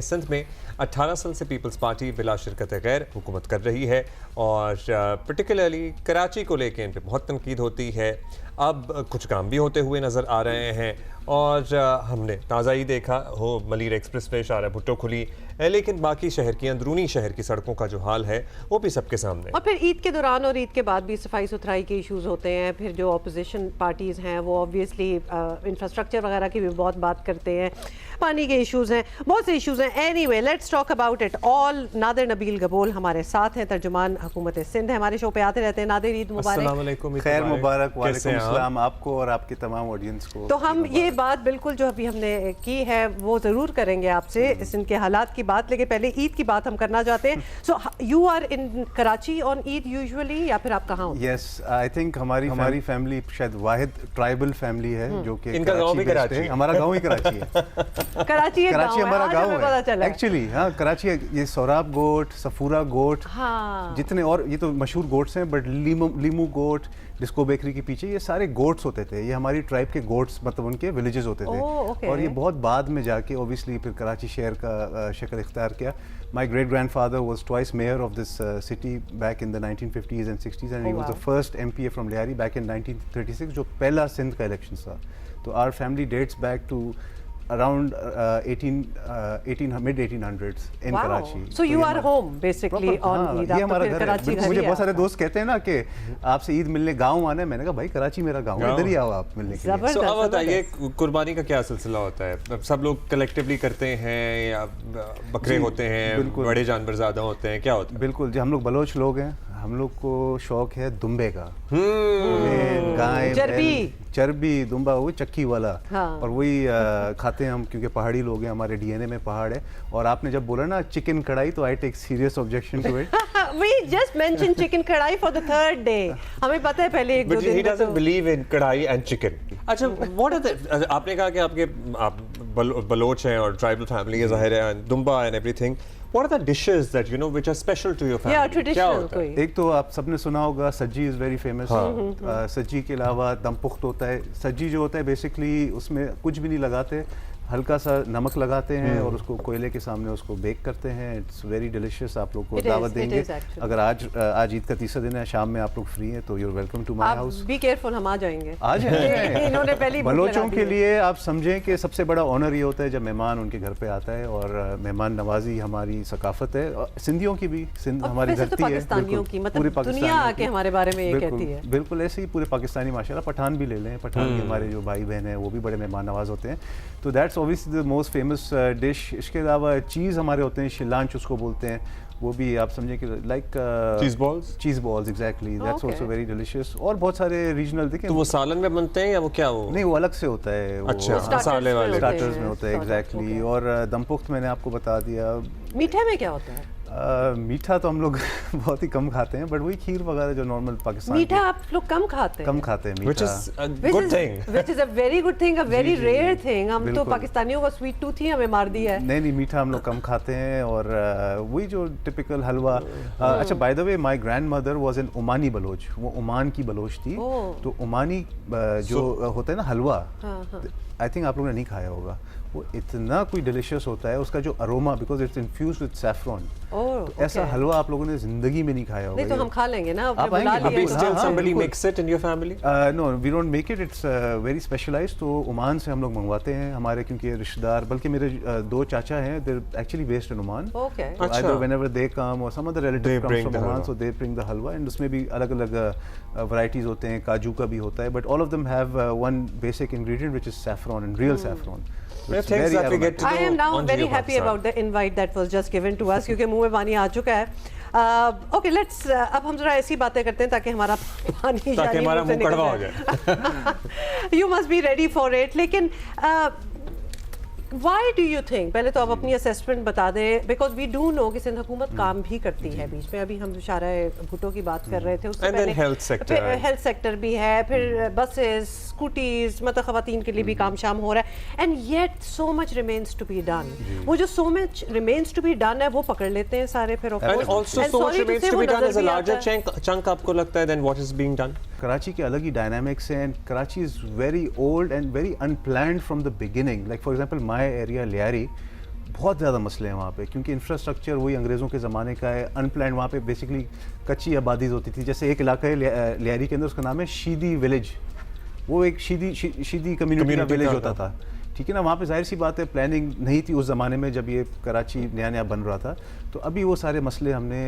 सिंध में 18 साल से पीपल्स पार्टी बिला शिरकत गैर हुकूमत कर रही है और पर्टिकुलरली कराची को लेकर इन पर बहुत तनकीद होती है। अब कुछ काम भी होते हुए नज़र आ रहे हैं और हमने ताज़ा ही देखा हो मलिर एक्सप्रेस वे शारा भुट्टो खुली, लेकिन बाकी शहर की अंदरूनी शहर की सड़कों का जो हाल है वो भी सबके सामने। और फिर ईद के दौरान और ईद के बाद भी सफाई सुथराई के इश्यूज होते हैं। फिर जो अपोजिशन पार्टीज़ हैं वो ऑब्वियसली इंफ्रास्ट्रक्चर वगैरह की भी बहुत बात करते हैं, पानी के इश्यूज़ हैं, बहुत से इश्यूज़ हैं। Anyway let's talk about it all. Nadir Nabeel Gabol हमारे साथ हैं, तर्जुमान हुकूमत सिंध है, हमारे शो पे आते रहते हैं। नादिर, ईद मुबारक। अस्सलाम वालेकुम। खैर मुबारक। वालेकुम अस्सलाम आपको और आपके तमाम ऑडियंस को। तो हम ये बात बिल्कुल जो अभी हमने की है वो ज़रूर करेंगे आपसे सिंध के हालात की बात, लेकिन पहले ईद की बात हम करना चाहते हैं। So you are in Karachi on Eid usually, या फिर आप कहाँ होते हैं? यस, आई थिंक हमारी फैमिली शायद वाहिद ट्राइबल फैमिली है जो कि इनका गांव भी कराची है। हमारा गांव ही कराची है। कराची हमारा गांव है एक्चुअली। हाँ, कराची ये सोराब गोट, सफूरा गोट, हाँ, जितने और ये तो मशहूर गोट्स हैं, बट लीमू गोट, डिस्को बेकरी के पीछे ये सारे गोट्स होते थे। ये हमारी ट्राइब के गोट्स, मतलब उनके विलेजेस होते थे। okay. और ये बहुत बाद में जाके ऑब्वियसली फिर कराची शहर का शक्ल इख्तियार किया। My great grandfather was twice mayor of this city back in the 1950s and 60s, and he was the first MPA from Liari back in 1936, जो पहला सिंध का इलेक्शन था। तो our family dates back to around mid 1800s in Karachi. So you are home basically on Eid. ये हमारा घर है। मुझे बहुत सारे दोस्त कहते हैं ना कि आपसे ईद मिलने गांव आना है। मैंने कहा भाई कराची मेरा गांव है, इधर ही आओ आप मिलने के लिए। अब बताइए कुर्बानी का क्या सिलसिला होता है? सब लोग कलेक्टिवली करते हैं या बकरे होते हैं, बड़े जानवर ज्यादा होते हैं, क्या होता है? बिल्कुल जी, हम लोग बलोच लोग हैं, हम लोग को शौक है दुम्बे का। गाय, चर्बी, दुम्बा, वही चक्की वाला। हाँ। और वही खाते हैं हम, क्योंकि पहाड़ी लोग हैं, हमारे डीएनए में पहाड़ है। और आपने जब बोला ना चिकन कढ़ाई, तो I take serious objection to it. We just mentioned chicken कढ़ाई for the third day. हमें पता है पहले एक दो दिन। But he doesn't believe in कढ़ाई and chicken. अच्छा, what are the? आपने कहा कि आप बलोच हैं और ट्राइबल फैमिली है, ज़ाहिर है, दुम्बा and everything. What are the dishes that you know which are special to your family? Yeah, traditional कोई। एक तो आप सबने सुना होगा सज्जी इज़ वेरी फेमस। सज्जी के अलावा दम पुख्त होता है। सज्जी जो होता है बेसिकली उसमें कुछ भी नहीं लगाते, हल्का सा नमक लगाते हैं और उसको कोयले के सामने उसको बेक करते हैं। It's very delicious. आप लोग को दावत देंगे। अगर आज ईद का तीसरा दिन है, शाम में आप लोग फ्री हैं तो you are welcome to my house. Be careful, हम आ जाएंगे। आ जाएंगे। इन्होंने पहले ही बलोचों के लिए आप समझें कि सबसे बड़ा ऑनर ये होता है जब मेहमान उनके घर पे आता है, और मेहमान नवाजी हमारी सकाफत है, सिंधियों की भी। सिंध हमारी धरती है, पाकिस्तानियों की, मतलब दुनिया आके हमारे बारे में ये कहती है। बिल्कुल ऐसे ही पूरे पाकिस्तानी, माशाल्लाह। पठान भी ले लें, पठान के हमारे जो भाई बहन हैं वो भी बड़े मेहमान नवाज होते हैं। तो that's obviously the most famous dish. इसके अलावा चीज़ हमारे होते हैं, शिलांच उसको बोलते हैं, वो भी आप समझें कि like cheese balls exactly, that's also very delicious. और बहुत सारे रीजनल देखें। तो वो सालन में बनते हैं या वो क्या? वो नहीं, वो अलग से होता है। अच्छा, मसाले वाले स्टार्टर्स में होता है एग्जैक्टली। और दम पुख्त मैंने आपको बता दिया। मीठे में क्या होता है? मीठा तो हम लोग बहुत ही कम खाते हैं, बट वही खीर वगैरह जो नॉर्मल पाकिस्तान। मीठा आप लोग कम खाते हैं which is a good thing, which is a very good thing, a very rare thing. हम तो पाकिस्तानियों का स्वीट टूथ ही हमें मार दिया है। नहीं, मीठा हम लोग कम खाते हैं। और वही जो टिपिकल हलवा। अच्छा, by the way, my grandmother was an Omani Baloch. वो ओमान की बलोच थी। तो ओमानी जो होता है ना हलवा, आई थिंक आप लोगों ने नहीं खाया होगा। वो इतना कोई डिलिशियस होता है, उसका जो aroma, because it's infused with saffron. तो ऐसा हलवा आप लोगों ने जिंदगी में नहीं खाया होगा। नहीं तो हम खा लेंगे ना। आप आएंगे? Still somebody makes it in your family? No, we don't make it. It's very specialized. तो ओमान से हम लोग मंगवाते हैं हमारे, क्योंकि रिश्तेदार, बल्कि मेरे दो चाचा हैं, they're actually based in Oman. Okay. So either whenever they come or some other relative comes from Oman, so they bring the halwa, and उसमें भी अलग-अलग varieties होते हैं, काजू का भी होता है, but all of them have one basic ingredient which is saffron, and real saffron. I am now very happy about the invite that was just given to us, क्योंकि मुंह में पानी आ चुका है। ओके, लेट्स अब हम जरा ऐसी बातें करते हैं ताकि हमारा पानी, ताकि हमारा मुंह कड़वा हो जाए। You must be ready for it. लेकिन Why do you think, पहले तो आप अपनी असेसमेंट बता दें, बिकॉज वी डू नो कि सिंध हुकूमत काम भी करती है। बीच में अभी हम शारा भुट्टो की बात कर रहे थे, उससे पहले हेल्थ सेक्टर भी है, फिर बसेस, स्कूटीज, मतलब खवातीन के लिए भी काम शाम हो रहा है। And yet so much remains to be done. वो जो so much remains to be done है वो पकड़ लेते हैं सारे, फिर चंक आपको लगता है then what is being done? Karachi के अलग ही डायनामिक्स हैं, and Karachi is very old and very unplanned from the beginning. Like for example my area Lyari, बहुत ज़्यादा मसले हैं वहाँ पे, क्योंकि इंफ्रास्ट्रक्चर वही अंग्रेज़ों के ज़माने का है, अनप्लान्ड। वहाँ पे बेसिकली कच्ची आबादीज़ होती थी। जैसे एक इलाका है लियारी के अंदर, उसका नाम है शीदी विलेज। वो एक शीदी कम्युनिटी का विलेज होता था, ठीक है ना। वहाँ पे जाहिर सी बात है प्लानिंग नहीं थी उस ज़माने में जब ये कराची नया नया बन रहा था। तो अभी वो सारे मसले हमने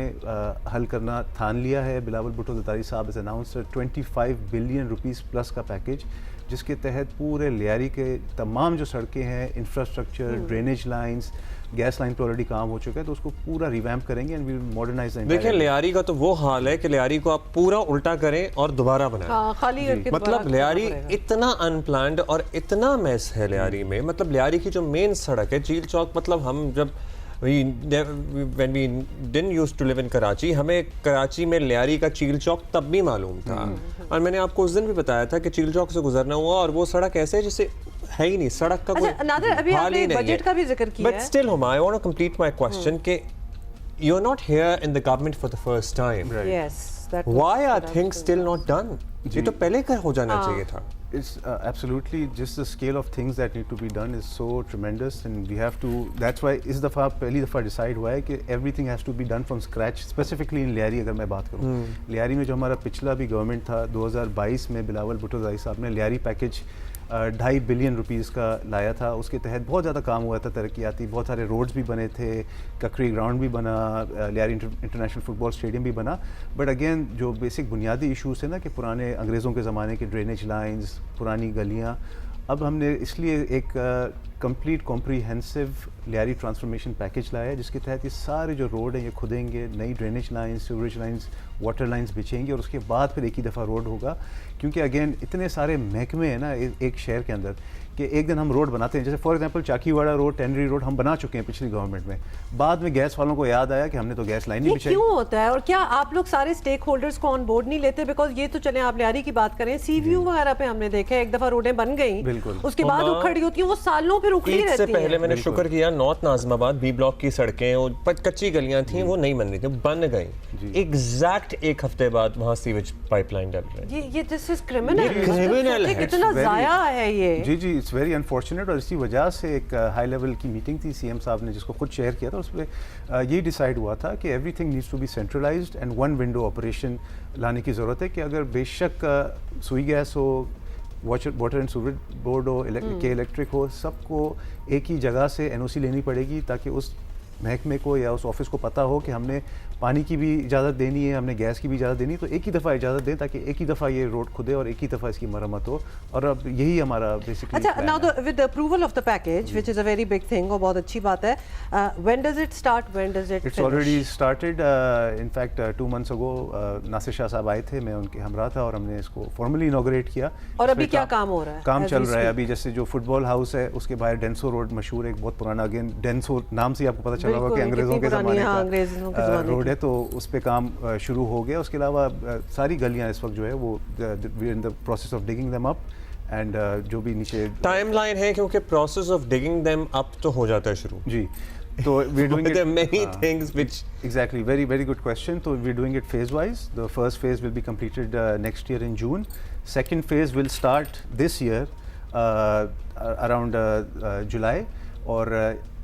हल करना ठान लिया है। बिलावल भुट्टो ज़रदारी साहब is announced 25 billion rupees plus का पैकेज, जिसके तहत पूरे लियारी के तमाम जो सड़कें हैं, infrastructure, drainage lines, gas line पे ऑलरेडी काम हो चुका है, तो उसको पूरा रिवैम्प करेंगे एंड वी विल मॉडर्नाइज। देखिए लियारी का तो वो हाल है कि लियारी को आप पूरा उल्टा करें और दोबारा बनाएं। खाली करके मतलब लियारी इतना अनप्लान्ड और इतना मेस है लियारी में। मतलब लियारी की जो मेन सड़क है चील चौक, मतलब हम जब when we didn't used to live in Karachi, हमें कराची में लियारी का चील चौक तब भी मालूम था। और मैंने आपको उस दिन भी बताया था कि चील चौक से गुजरना हुआ और वो सड़क ऐसे जिसे है ही नहीं, सड़क का कोई अभी आपने बजट का भी जिक्र किया है। But still Huma, I want to complete my question कि you're not here in the government for the first time. Right. Yes, why are things still not done? ये तो पहले कर हो जाना चाहिए था। It's absolutely just the scale of things that need to be done is so tremendous, and we have to. That's why इस दफ़ा पहली दफ़ा डिसाइड हुआ है कि everything has to be done from scratch. Specifically in Lyari अगर मैं बात करूँ, लियारी में जो हमारा पिछला भी गवर्नमेंट था 2022 में बिलावल भुट्टो ज़रदारी साहब ने लियारी पैकेज 2.5 बिलियन रुपीज़ का लाया था। उसके तहत बहुत ज़्यादा काम हुआ था तरक्याती, बहुत सारे रोड्स भी बने थे, ककरी ग्राउंड भी बना, लियारी इंटरनेशनल फुटबॉल स्टेडियम भी बना। बट अगेन जो बेसिक बुनियादी इशूज़ है ना कि पुराने अंग्रेज़ों के ज़माने के ड्रेनेज लाइंस, पुरानी गलियाँ, अब हमने इसलिए एक complete comprehensive Lyari transformation package लाया है, जिसके तहत ये सारे जो रोड हैं ये खुदेंगे, नई drainage lines, sewerage lines, water lines बिछेंगे और उसके बाद फिर एक ही दफ़ा रोड होगा। क्योंकि अगेन इतने सारे महकमे हैं ना एक शहर के अंदर कि एक दिन हम रोड बनाते हैं, जैसे for example Chakiwada road, tannery road हम बना चुके हैं पिछली गवर्नमेंट में, बाद में गैस वालों को याद आया कि हमने तो गैस लाइन ही बिछाई। क्यों होता है और क्या आप लोग सारे स्टेक होल्डर्स को ऑन बोर्ड नहीं लेते? बिकॉज ये तो चले आप लियारी की बात करें, सीव्यू वगैरह पे हमने देखा है एक दफा रोडें बन गई, बिल्कुल, उसके बाद उखड़ी होती हैं, वो सालों फिर उखड़ी रहती हैं। इससे पहले मैंने शुक्र किया नॉर्थ नाज़िमाबाद बी ब्लॉक की सड़कें और कच्ची गलियां थी, वो नहीं बन रही थी, बन गई। एग्जैक्ट एक हफ्ते बाद वहां सीवेज पाइपलाइन डल रही है। ये दिस इज क्रिमिनल है, कितना जाया है ये। जी जी, इट्स वेरी अनफॉर्चुनेट। और इसी वजह से एक हाई लेवल की मीटिंग थी सीएम साहब ने जिसको खुद शेयर किया था, उसमें ये डिसाइड हुआ था कि everything needs to be centralised and one window operation लाने की ज़रूरत है। कि अगर बेशक सुई गैस हो, वाटर एंड सीवरेज बोर्ड हो, इलेक्ट्रिक हो, सबको एक ही जगह से एनओसी लेनी पड़ेगी ताकि उस महकमे को या उस ऑफिस को पता हो कि हमने पानी की भी इजाज़त देनी है, हमने गैस की भी इजाज़त देनी है, तो एक ही दफ़ा इजाज़त दें ताकि एक ही दफ़ा ये रोड खुदे और एक ही दफ़ा इसकी मरम्मत हो। और अब यही हमारा बेसिकली। अच्छा, now with the approval of the package which is a very big thing और बहुत अच्छी बात है, when does it start, when does it it's already started. In fact 2 months ago Nasir Shah sahab आए थे, मैं उनके हमरा था और हमने इसको फॉर्मली इनॉग्रेट किया। और अभी क्या काम हो रहा है? काम चल रहा है अभी। जैसे जो फुटबॉल हाउस है उसके बाहर डेंसो रोड मशहूर, एक बहुत पुराना, अगेन डेंसो नाम से आपको पता चला होगा कि अंग्रेज़ों के ज़माने का रोड है, तो उस पे काम शुरू हो गया। उसके अलावा सारी गलियां इस वक्त जो है वो we in the process of digging them up and जो भी नीचे टाइमलाइन है, क्योंकि process of digging them up तो हो जाता है शुरू जी। तो we are doing it many things which exactly very good question. So we are doing it phase wise. The first phase will be completed next year in June. Second phase will start this year around July और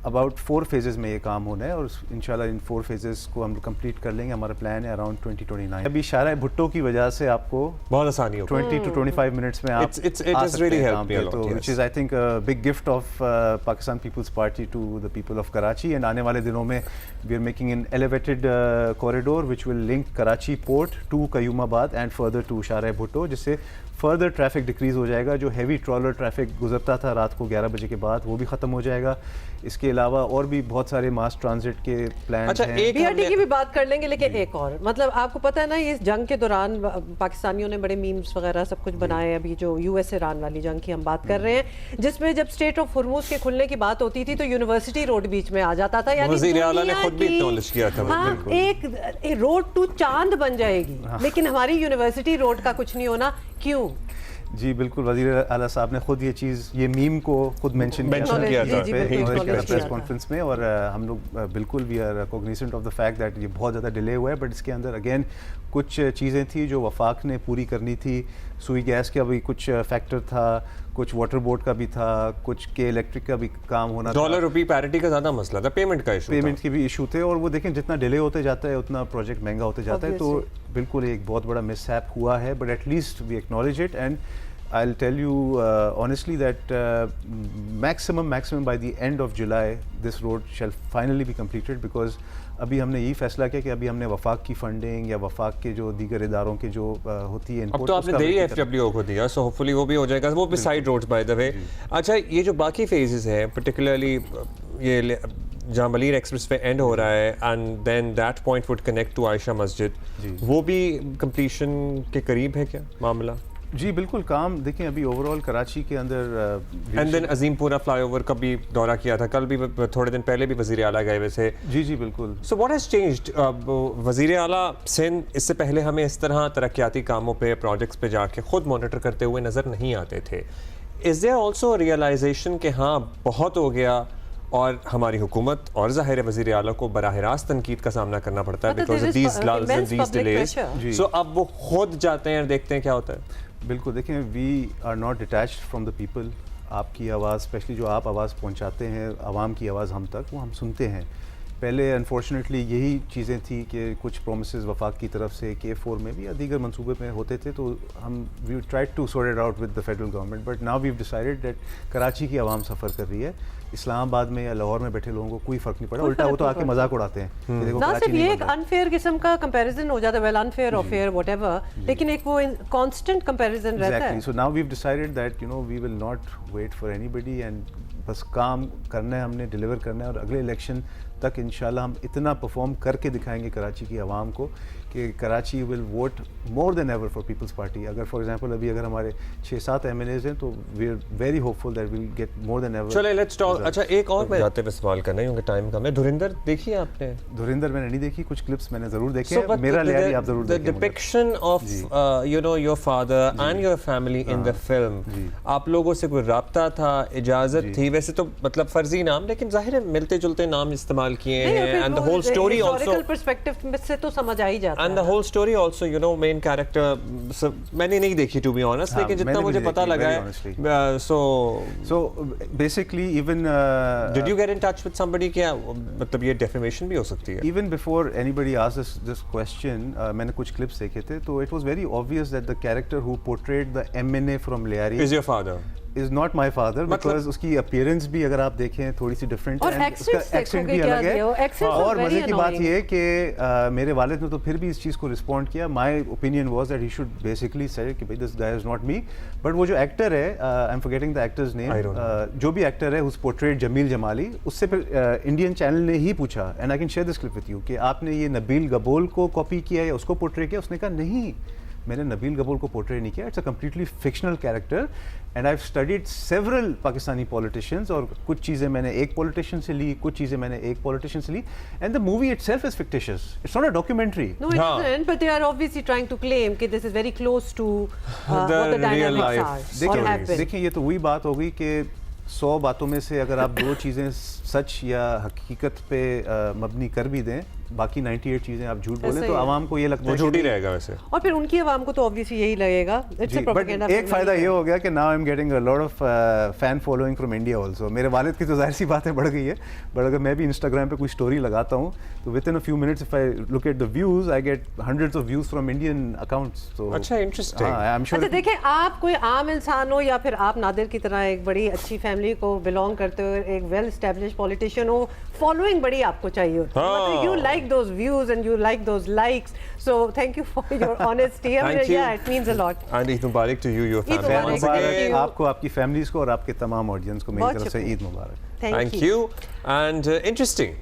about 4 phases में ये काम होना है और इंशाल्लाह इन 4 phases को हम कंप्लीट कर लेंगे। हमारा प्लान है अराउंड 2029। अभी शारा भुट्टो की वजह से आपको बहुत आसानी हो 20 to 25 मिनट्स में आप आ सकते हैं काम पे, तो which is I think a big gift of Pakistan People's Party to the people of Karachi। and आने वाले दिनों में we are making an elevated corridor which will link Karachi port to Qayyumabad and further to शारा भुट्टो, जिससे further traffic decrease हो जाएगा। जो heavy trawler traffic गुजरता था रात को 11 बजे के बाद वो भी ख़त्म हो जाएगा। इसके अलावा और भी बहुत सारे मास ट्रांजिट के प्लान हैं। बीआरटी की भी बात कर लेंगे, लेकिन एक और मतलब आपको पता है ना, ये जंग के दौरान पाकिस्तानियों ने बड़े मीम्स वगैरह सब कुछ बनाए। अभी जो यूएस ईरान वाली जंग की हम बात कर रहे हैं, जिसमें जब स्ट्रेट ऑफ हुर्मुज के खुलने की बात होती थी तो यूनिवर्सिटी रोड बीच में आ जाता था। यानी वज़ीर आला ने खुद भी एक्नॉलेज किया था। हाँ, एक रोड टू चांद बन जाएगी, लेकिन हमारी यूनिवर्सिटी रोड का कुछ नहीं होना। क्यों? जी बिल्कुल, वज़ीर आला साहब ने खुद ये मीम को खुद मेंशन किया था प्रेस कॉन्फ्रेंस में। और हम लोग बिल्कुल we are cognizant of the fact that ये बहुत ज़्यादा डिले हुआ है, बट इसके अंदर अगेन कुछ चीज़ें थी जो वफाक ने पूरी करनी थी। सुई गैस का भी कुछ फैक्टर था, कुछ वाटर बोर्ड का भी था, कुछ के इलेक्ट्रिक का भी काम होना था। डॉलर रुपी पैरिटी का ज़्यादा मसला था, पेमेंट का इशू, पेमेंट के भी इशू थे। और वो देखें जितना डिले होते जाता है उतना प्रोजेक्ट महंगा होते जाता है, तो बिल्कुल एक बहुत बड़ा मिसहैप हुआ है, but at least we acknowledge it and I'll tell you honestly that maximum by the end of July this road shall finally be completed, because अभी हमने यही फैसला किया कि अभी हमने वफाक की फंडिंग या वफाक के जो दीगर इदारों के जो होती है, अब तो आपने दी FWO को दिया, सो होपफुली वो भी हो जाएगा, वो भी side roads by the way. अच्छा, ये जो बाकी फेजेस हैं, पर्टिकुलरली ये जहाँ मलीर एक्सप्रेस पे एंड हो रहा है and then that point would connect to Ayesha Masjid, वो भी कंप्लीशन के करीब है क्या मामला? जी बिल्कुल, काम देखें अभी ओवरऑल कराची के अंदर एंड देन अजीमपुरा फ्लाईओवर का भी दौरा किया था, कल भी थोड़े दिन पहले भी वज़ीर आला गए वैसे। जी बिल्कुल। So what has changed? वज़ीर आला सिंध इससे पहले हमें इस तरह तरक्याती कामों पे, प्रोजेक्ट्स पे जाके खुद मॉनिटर करते हुए नज़र नहीं आते थे। इज़ देयर ऑल्सो रियलाइजेशन कि हाँ बहुत हो गया और हमारी हुकूमत और ज़ाहिर वज़ीर आला को बराह रास्त तनकीद का सामना करना पड़ता है because of these laws and these delays, so अब वो खुद जाते हैं और देखते हैं क्या होता है। बिल्कुल, देखें we are not detached from the people. आपकी आवाज़, स्पेशली जो आप आवाज़ पहुंचाते हैं आवाम की आवाज़ हम तक, वो हम सुनते हैं। पहले अनफॉर्चुनेटली यही चीज़ें थी कि कुछ प्रोमिसेस वफाक की तरफ से K4 में भी या दीगर मंसूबे में होते थे, तो हम we tried to sort it out with the federal government, but now we have decided that Karachi की आवाम सफ़र कर रही है, इस्लामाबाद में या लाहौर में बैठे लोगों को कोई फ़र्क नहीं पड़ा, उल्टा वो तो आके मजाक उड़ाते हैं। ना सिर्फ ये एक अनफेयर किस्म का कंपैरिजन हो जाता है, वेल अनफेयर और फेयर व्हाटएवर, लेकिन एक वो कांस्टेंट कंपैरिजन रहता है। So now we have decided that you know we will not wait for anybody and बस काम करना है, हमने डिलीवर करना है, और अगले इलेक्शन तक इंशाल्लाह हम इतना परफॉर्म करके दिखाएंगे कराची की आवाम को कि Karachi will vote more than ever for Peoples Party. अगर फॉर एग्जांपल अभी अगर हमारे 6-7 MLAs हैं तो we are very hopeful that will get more than ever. चलिए लेट्स टॉक। अच्छा, एक और मैं जाते हुए सवाल करना है क्योंकि टाइम कम है। धुरिंदर देखी है आपने? धुरिंदर मैंने नहीं देखी, कुछ क्लिप्स मैंने जरूर देखे हैं। मेरा लिहाज आप जरूर देखें। The depiction of you know your father and your family in the film, आप लोगों से कोई राब्ता था, इजाजत थी? वैसे तो मतलब फर्जी नाम, लेकिन जाहिर है मिलते जुलते नाम इस्तेमाल किए हैं, and the whole story also historical perspective से तो समझ आ ही जाता है, and the whole story also you know main character मैंने नहीं देखी to be honest, लेकिन जितना मुझे पता लगा है so basically even did you get in touch with somebody? क्या मतलब ये defamation भी हो सकती है? Even before anybody asked this question मैंने कुछ clips देखे थे, तो it was very obvious that the character who portrayed the MNA from Lyari is your father, is not my father, because उसकी appearance भी अगर आप देखें थोड़ी सी different है, उसका accent भी अलग है। और मजे की बात ये है कि मेरे वालिद ने तो फिर भी इस चीज़ को रिस्पॉन्ड किया। My opinion was that he should basically say कि भाई this guy is not me, but वो जो एक्टर है, I'm forgetting the actor's name, जो भी एक्टर है who's portrayed जमील जमाली, उससे फिर इंडियन चैनल ने ही पूछा, and I can share this clip with you, कि आपने ये नबील गबोल को कॉपी किया या उसको पोर्ट्रे किया? उसने कहा नहीं, मैंने नबील गबोल को पोर्ट्रे नहीं किया, it's a completely fictional character and I have studied several Pakistani politicians, और कुछ चीज़ें मैंने एक पॉलिटिशियन से ली, कुछ चीज़ें मैंने एक पॉलिटिशियन से ली, and the movie itself is fictitious, it's not a documentary. No, it isn't, but they are obviously trying to claim that this is very close to what the dynamics are. देखिए ये तो वही बात हो गई कि 100 बातों में से अगर आप 2 चीज़ें सच या हकीकत पे मबनी कर भी दें, बाकी 98 चीजें आप झूठ बोलें तो आवाम को ये लगता है झूठ ही रहेगा वैसे, और फिर उनकी आवाम को तो ऑब्वियसली यही लगेगा। It's a propaganda. एक फायदा ये हो गया कि now I am getting a lot of fan following from India also. मेरे वालिद की तो जाहिर सी बात है बढ़ गई है, बट अगर मैं भी इंस्टाग्राम पे कोई स्टोरी लगाता हूँ तो with in a few minutes if I look at the views I get hundreds of views from Indian accounts. तो अच्छा, इंटरेस्टिंग। I am sure. अच्छा देखिए, आप कोई आम इंसान हो या फिर आप नादिर की तरह एक बड़ी अच्छी फैमिली को बिलोंग करते हो, एक वेल एस्टैब्लिश्ड पॉलिटिशियन हो, फॉलोइंग बड़ी आपको चाहिए होती है, मतलब you like those views and you like those likes, so thank you for your honesty. I mean, yeah, it means a lot. And Eid Mubarak to you, your family. आपको, आपकी families को और आपके तमाम ऑडियंस को मेरी तरफ से ईद मुबारक। Thank you. And interesting.